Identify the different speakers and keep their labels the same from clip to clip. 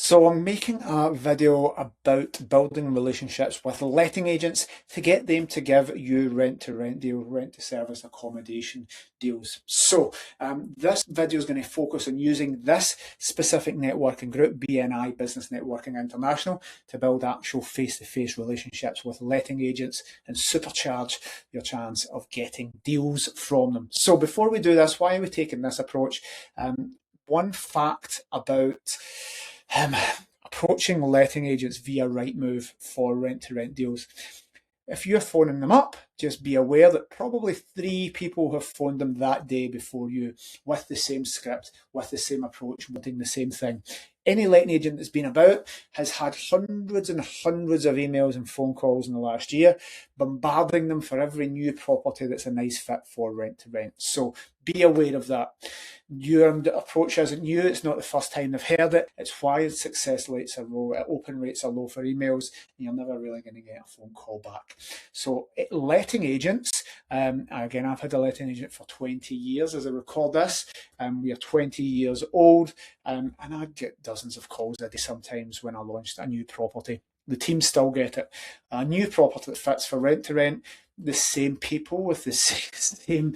Speaker 1: So I'm making a video about building relationships with letting agents to get them to give you rent-to-rent deals, rent-to-service accommodation deals. So this video is going to focus on using this specific networking group, BNI Business Networking International, to build actual face-to-face relationships with letting agents and supercharge your chance of getting deals from them. So before we do this, why are we taking this approach? One fact about approaching letting agents via Rightmove for rent-to-rent deals. If you're phoning them up, just be aware that probably 3 people have phoned them that day before you with the same script, with the same approach, wanting the same thing. Any letting agent that's been about has had hundreds and hundreds of emails and phone calls in the last year, bombarding them for every new property that's a nice fit for rent-to-rent. So be aware of that. Your approach isn't new. It's not the first time they've heard it. It's why success rates are low, open rates are low for emails, and you're never really going to get a phone call back. So letting agents, again, I've had a letting agent for 20 years as I record this. We are 20 years old, and I get dozens of calls a day sometimes when I launched a new property. The team still get it. A new property that fits for rent-to-rent, the same people with the same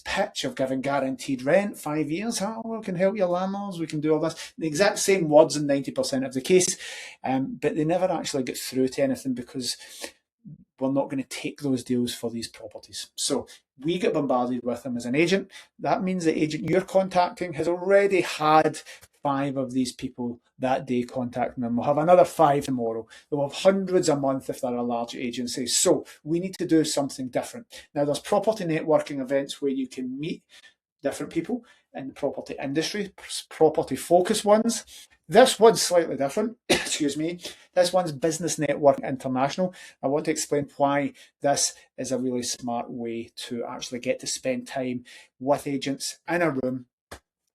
Speaker 1: pitch of giving guaranteed rent, 5 years. Oh, we can help your landlords, we can do all this. The exact same words in 90% of the case, but they never actually get through to anything because we're not going to take those deals for these properties. So we get bombarded with them as an agent. That means the agent you're contacting has already had 5 of these people that day contacting them. We'll have another 5 tomorrow. They'll have hundreds a month if they're a large agency. So we need to do something different. Now, there's property networking events where you can meet different people in the property industry, property focused ones. This one's slightly different. Excuse me. This one's Business Network International. I want to explain why this is a really smart way to actually get to spend time with agents in a room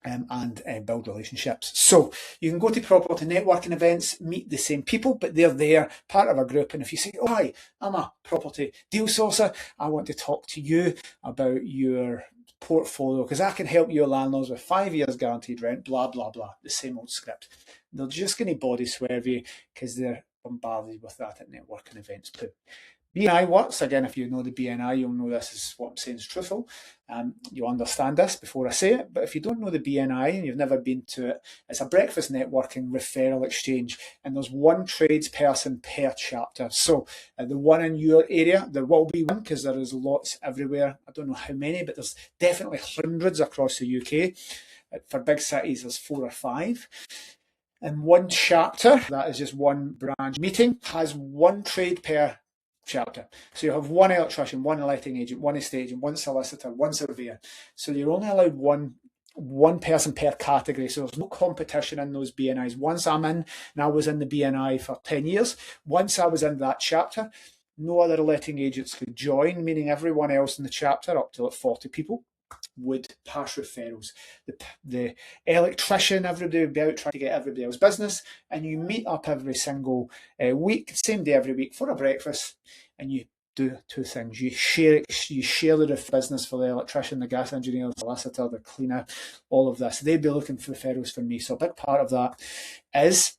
Speaker 1: and build relationships. So you can go to property networking events, meet the same people, but they're there, part of a group. And if you say, oh, hi, I'm a property deal sourcer, I want to talk to you about your portfolio because I can help your landlords with 5 years guaranteed rent, blah, blah, blah, the same old script. They're just going to body swerve you because they're bombarded with that at networking events too. BNI works. Again, if you know the BNI, you'll know this is what I'm saying is truthful. You'll understand this before I say it. But if you don't know the BNI and you've never been to it, it's a breakfast networking referral exchange. And there's one tradesperson per chapter. So the one in your area, there will be one because there is lots everywhere. I don't know how many, but there's definitely hundreds across the UK. For big cities, there's 4 or 5. And one chapter, that is just one branch meeting, has one trade per chapter. So you have one electrician, one letting agent, one estate agent, one solicitor, one surveyor. So you're only allowed one person per category. So there's no competition in those BNIs. Once I'm in, and I was in the BNI for 10 years, once I was in that chapter, no other letting agents could join, meaning everyone else in the chapter, up to like 40 people, would pass referrals. The electrician, everybody would be out trying to get everybody else's business, and you meet up every single week, same day every week, for a breakfast, and you do 2 things. You share the business for the electrician, the gas engineer, the solicitor, the cleaner, all of this. They'd be looking for referrals from me. So a big part of that is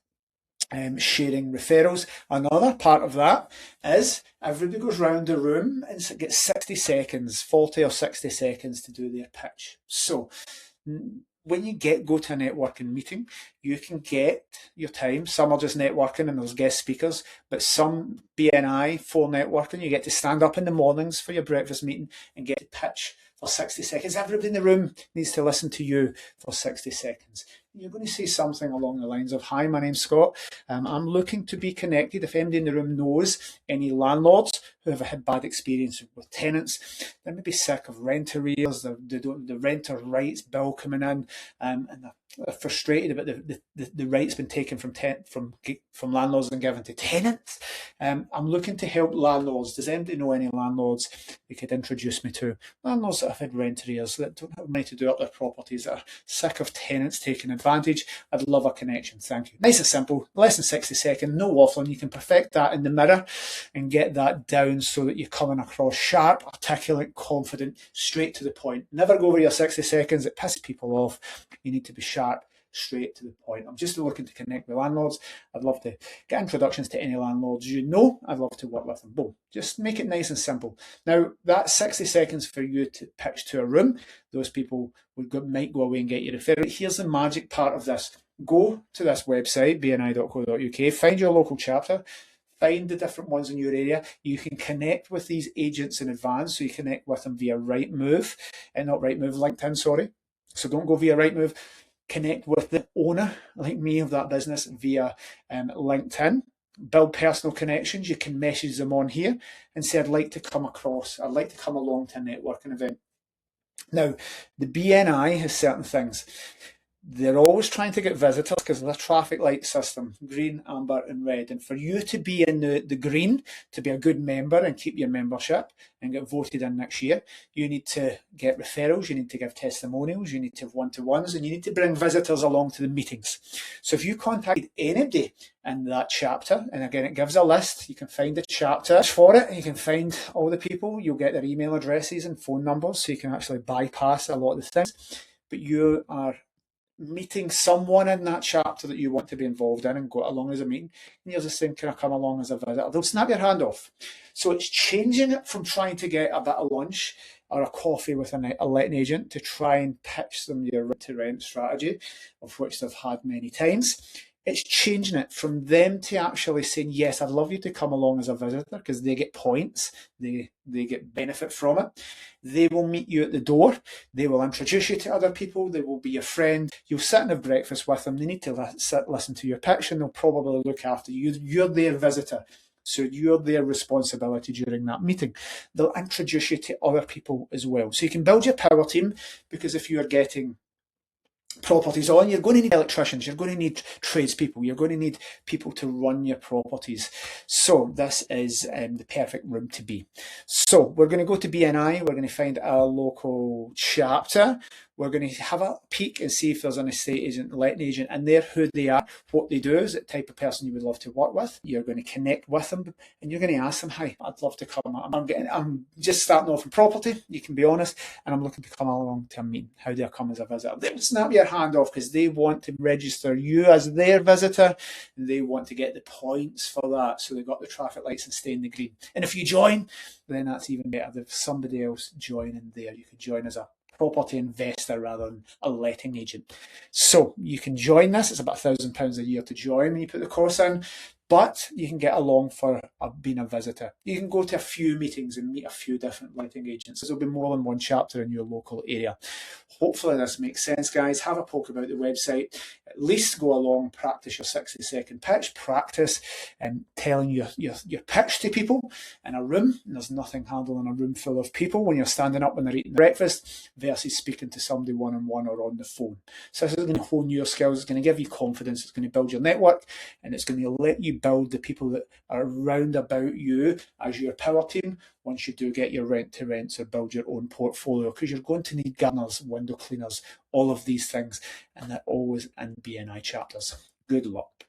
Speaker 1: sharing referrals. Another part of that is everybody goes round the room and gets 60 seconds, 40 or 60 seconds to do their pitch. So when you go to a networking meeting, you can get your time. Some are just networking and there's guest speakers, but some BNI for networking, you get to stand up in the mornings for your breakfast meeting and get to pitch for 60 seconds. Everybody in the room needs to listen to you for 60 seconds. You're going to say something along the lines of, hi, my name's Scott. I'm looking to be connected. If anybody in the room knows any landlords who have had bad experiences with tenants, they may be sick of rent arrears, the renter rights bill coming in, and they're frustrated about the rights been taken from landlords and given to tenants. I'm looking to help landlords. Does anybody know any landlords you could introduce me to? Landlords that have had rent arrears, that don't have money to do up their properties, that are sick of tenants taking advantage. I'd love a connection. Thank you. Nice and simple, less than 60 seconds, no waffling. You can perfect that in the mirror and get that down so that you're coming across sharp, articulate, confident, straight to the point. Never go over your 60 seconds. It pisses people off. You need to be sharp, straight to the point. I'm just looking to connect with landlords. I'd love to get introductions to any landlords you know. I'd love to work with them. Boom. Just make it nice and simple. Now, that's 60 seconds for you to pitch to a room. Those people might go away and get you referral. Here's the magic part of this. Go to this website, bni.co.uk, find your local chapter, find the different ones in your area. You can connect with these agents in advance, so you connect with them via Rightmove, and not Rightmove, LinkedIn, sorry. So don't go via Rightmove. Connect with the owner, like me, of that business via LinkedIn. Build personal connections. You can message them on here and say, I'd like to come along to a networking event. Now, the BNI has certain things. They're always trying to get visitors because of the traffic light system, green, amber and red. And for you to be in the green, to be a good member and keep your membership and get voted in next year, you need to get referrals, you need to give testimonials, you need to have one-to-ones, and you need to bring visitors along to the meetings. So if you contact anybody in that chapter, and again, it gives a list, you can find the chapter for it, you can find all the people, you'll get their email addresses and phone numbers, so you can actually bypass a lot of the things. But you are meeting someone in that chapter that you want to be involved in and go along as a meeting, and you're just saying, can I come along as a visitor? They'll snap your hand off. So it's changing it from trying to get a bit of lunch or a coffee with a letting agent to try and pitch them your rent-to-rent strategy, of which they've had many times. It's changing it from them to actually saying, yes, I'd love you to come along as a visitor, because they get points, they get benefit from it. They will meet you at the door. They will introduce you to other people. They will be your friend. You'll sit and have breakfast with them. They need to listen to your pitch, and they'll probably look after you. You're their visitor, so you're their responsibility during that meeting. They'll introduce you to other people as well. So you can build your power team, because if you're getting properties on, you're going to need electricians, you're going to need tradespeople, you're going to need people to run your properties. So this is the perfect room to be. So we're going to go to BNI, we're going to find our local chapter, we're going to have a peek and see if there's an estate agent, letting agent in there, who they are, what they do, is the type of person you would love to work with. You're going to connect with them, and you're going to ask them, hi, I'd love to come. I'm just starting off in property, you can be honest, and I'm looking to come along to a meeting. How do I come as a visitor? They will snap your hand off, because they want to register you as their visitor, and they want to get the points for that, so they've got the traffic lights and stay in the green. And if you join, then that's even better. If somebody else joining there, you could join as a property investor rather than a letting agent. So you can join this. It's about £1,000 a year to join when you put the course in, but you can get along for being a visitor. You can go to a few meetings and meet a few different letting agents. There'll be more than one chapter in your local area. Hopefully this makes sense, guys. Have a poke about the website. At least go along, practice your 60-second pitch, practice telling your pitch to people in a room. And there's nothing harder than a room full of people when you're standing up when they're eating breakfast versus speaking to somebody one-on-one or on the phone. So this is going to hone your skills. It's going to give you confidence. It's going to build your network, and it's going to let you build the people that are around about you as your power team once you do get your rent-to-rents or build your own portfolio, because you're going to need gardeners, window cleaners, all of these things, and they're always in BNI chapters. Good luck.